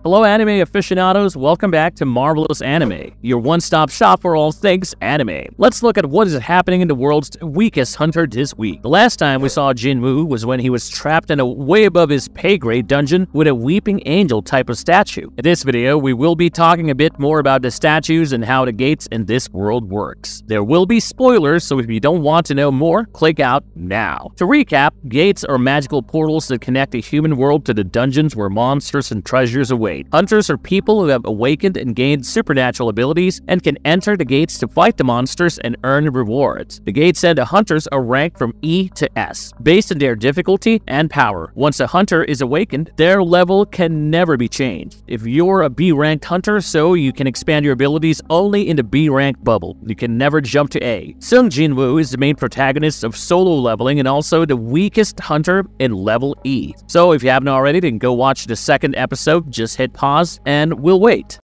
Hello anime aficionados, welcome back to Marvelous Anime, your one-stop shop for all things anime. Let's look at what is happening in the world's weakest hunter this week. The last time we saw Jinwoo was when he was trapped in a way above his pay grade dungeon with a weeping angel type of statue. In this video, we will be talking a bit more about the statues and how the gates in this world works. There will be spoilers, so if you don't want to know more, click out now. To recap, gates are magical portals that connect the human world to the dungeons where monsters and treasures await. Hunters are people who have awakened and gained supernatural abilities and can enter the gates to fight the monsters and earn rewards. The gates and the hunters are ranked from E to S, based on their difficulty and power. Once a hunter is awakened, their level can never be changed. If you're a B-ranked hunter, so you can expand your abilities only in the B-ranked bubble. You can never jump to A. Sung Jinwoo is the main protagonist of solo leveling and also the weakest hunter in level E. So if you haven't already, then go watch the second episode. Just hit pause and we'll wait.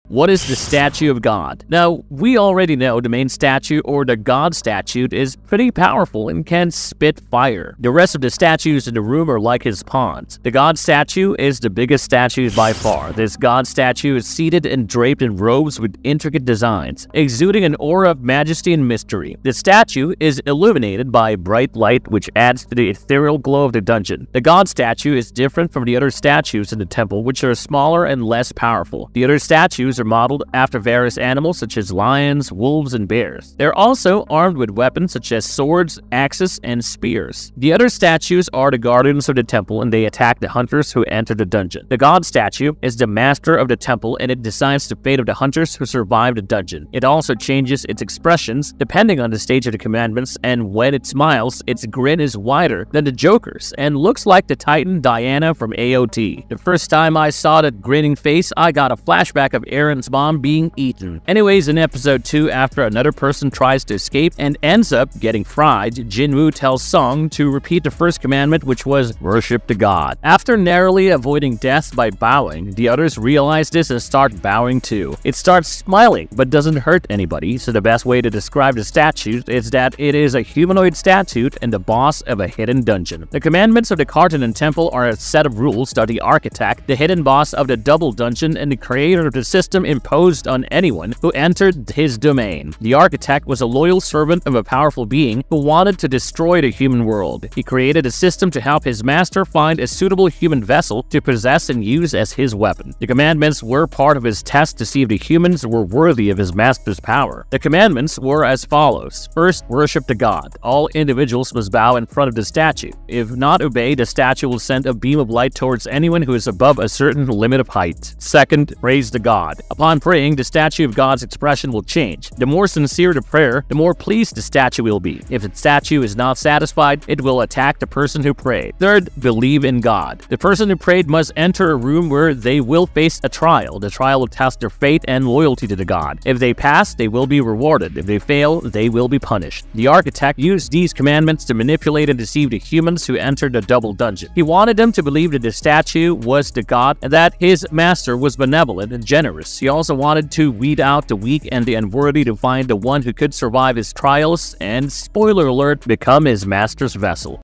What is the Statue of God? Now, we already know the main statue or the God statue is pretty powerful and can spit fire. The rest of the statues in the room are like his pawns. The God statue is the biggest statue by far. This God statue is seated and draped in robes with intricate designs, exuding an aura of majesty and mystery. The statue is illuminated by bright light which adds to the ethereal glow of the dungeon. The God statue is different from the other statues in the temple, which are smaller and less powerful. The other statues are modeled after various animals such as lions, wolves, and bears. They're also armed with weapons such as swords, axes, and spears. The other statues are the guardians of the temple and they attack the hunters who enter the dungeon. The God statue is the master of the temple and it decides the fate of the hunters who survive the dungeon. It also changes its expressions depending on the stage of the commandments, and when it smiles, its grin is wider than the Joker's and looks like the Titan Diana from AOT. The first time I saw that grinning face, I got a flashback of Aaron's mom being eaten. Anyways, in episode 2, after another person tries to escape and ends up getting fried, Jinwoo tells Sung to repeat the first commandment, which was worship the god. After narrowly avoiding death by bowing, the others realize this and start bowing too. It starts smiling but doesn't hurt anybody, so the best way to describe the statue is that it is a humanoid statue and the boss of a hidden dungeon. The commandments of the Cartanen Temple are a set of rules that the architect, the hidden boss of the double dungeon, and the creator of the system imposed on anyone who entered his domain. The architect was a loyal servant of a powerful being who wanted to destroy the human world. He created a system to help his master find a suitable human vessel to possess and use as his weapon. The commandments were part of his test to see if the humans were worthy of his master's power. The commandments were as follows. First, worship the god. All individuals must bow in front of the statue. If not obeyed, the statue will send a beam of light towards anyone who is above a certain limit of height. Second, praise the god. Upon praying, the statue of God's expression will change. The more sincere the prayer, the more pleased the statue will be. If the statue is not satisfied, it will attack the person who prayed. Third, believe in God. The person who prayed must enter a room where they will face a trial. The trial will test their faith and loyalty to the god. If they pass, they will be rewarded. If they fail, they will be punished. The architect used these commandments to manipulate and deceive the humans who entered the double dungeon. He wanted them to believe that the statue was the god and that his master was benevolent and generous. He also wanted to weed out the weak and the unworthy to find the one who could survive his trials and, spoiler alert, become his master's vessel.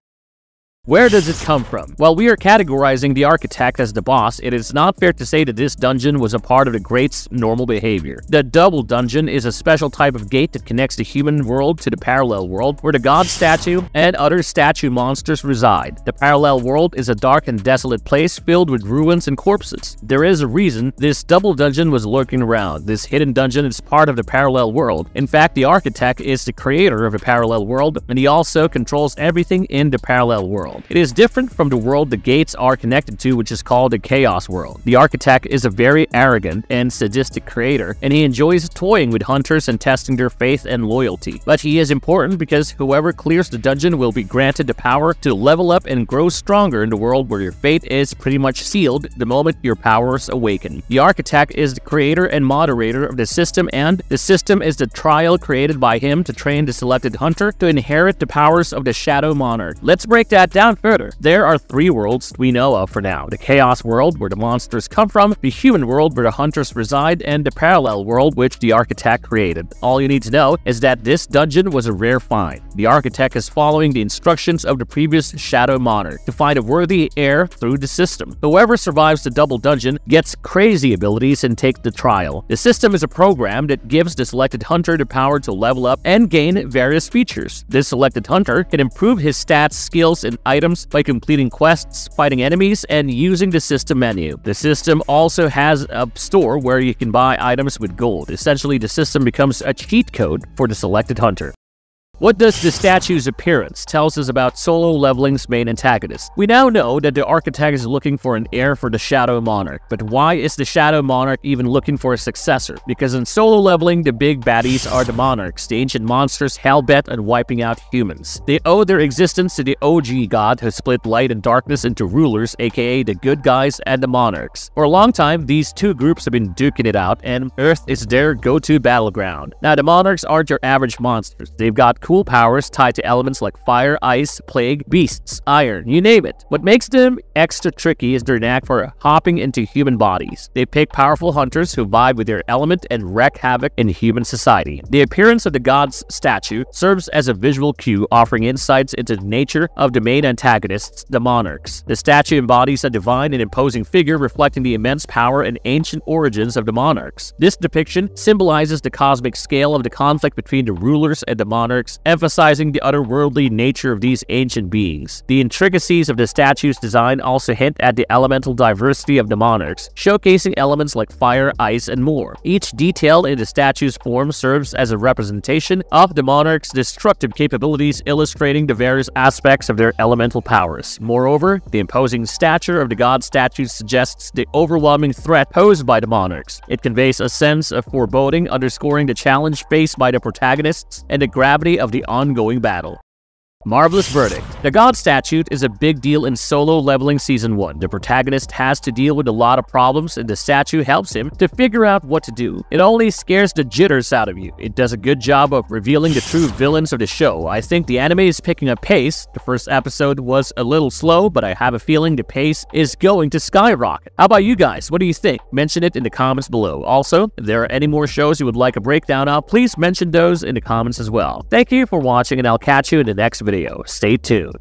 Where does it come from? While we are categorizing the architect as the boss, it is not fair to say that this dungeon was a part of the Great's normal behavior. The double dungeon is a special type of gate that connects the human world to the parallel world, where the god statue and other statue monsters reside. The parallel world is a dark and desolate place filled with ruins and corpses. There is a reason this double dungeon was lurking around. This hidden dungeon is part of the parallel world. In fact, the architect is the creator of the parallel world, and he also controls everything in the parallel world. It is different from the world the gates are connected to, which is called the Chaos World. The architect is a very arrogant and sadistic creator, and he enjoys toying with hunters and testing their faith and loyalty. But he is important because whoever clears the dungeon will be granted the power to level up and grow stronger in the world where your fate is pretty much sealed the moment your powers awaken. The architect is the creator and moderator of the system, and the system is the trial created by him to train the selected hunter to inherit the powers of the Shadow Monarch. Let's break that down down further, there are 3 worlds we know of for now. The Chaos world, where the monsters come from, the Human world, where the hunters reside, and the Parallel world, which the Architect created. All you need to know is that this dungeon was a rare find. The Architect is following the instructions of the previous Shadow Monarch to find a worthy heir through the system. Whoever survives the double dungeon gets crazy abilities and takes the trial. The system is a program that gives the selected hunter the power to level up and gain various features. This selected hunter can improve his stats, skills, and items by completing quests, fighting enemies, and using the system menu. The system also has a store where you can buy items with gold. Essentially, the system becomes a cheat code for the selected hunter. What does the statue's appearance tell us about solo leveling's main antagonist? We now know that the Architect is looking for an heir for the Shadow Monarch, but why is the Shadow Monarch even looking for a successor? Because in solo leveling, the big baddies are the Monarchs, the ancient monsters hell-bent on wiping out humans. They owe their existence to the OG god who split light and darkness into rulers, aka the good guys and the Monarchs. For a long time, these 2 groups have been duking it out, and Earth is their go-to battleground. Now, the Monarchs aren't your average monsters. They've got cool powers tied to elements like fire, ice, plague, beasts, iron, you name it. What makes them extra tricky is their knack for hopping into human bodies. They pick powerful hunters who vibe with their element and wreak havoc in human society. The appearance of the god's statue serves as a visual cue, offering insights into the nature of the main antagonists, the Monarchs. The statue embodies a divine and imposing figure reflecting the immense power and ancient origins of the Monarchs. This depiction symbolizes the cosmic scale of the conflict between the rulers and the Monarchs, emphasizing the otherworldly nature of these ancient beings. The intricacies of the statue's design also hint at the elemental diversity of the Monarchs, showcasing elements like fire, ice, and more. Each detail in the statue's form serves as a representation of the Monarchs' destructive capabilities, illustrating the various aspects of their elemental powers. Moreover, the imposing stature of the god statue suggests the overwhelming threat posed by the Monarchs. It conveys a sense of foreboding, underscoring the challenge faced by the protagonists and the gravity of the ongoing battle. Marvelous verdict. The God Statue is a big deal in solo leveling Season 1. The protagonist has to deal with a lot of problems, and the statue helps him to figure out what to do. It only scares the jitters out of you. It does a good job of revealing the true villains of the show. I think the anime is picking up pace. The first episode was a little slow, but I have a feeling the pace is going to skyrocket. How about you guys? What do you think? Mention it in the comments below. Also, if there are any more shows you would like a breakdown of, please mention those in the comments as well. Thank you for watching, and I'll catch you in the next video. Stay tuned.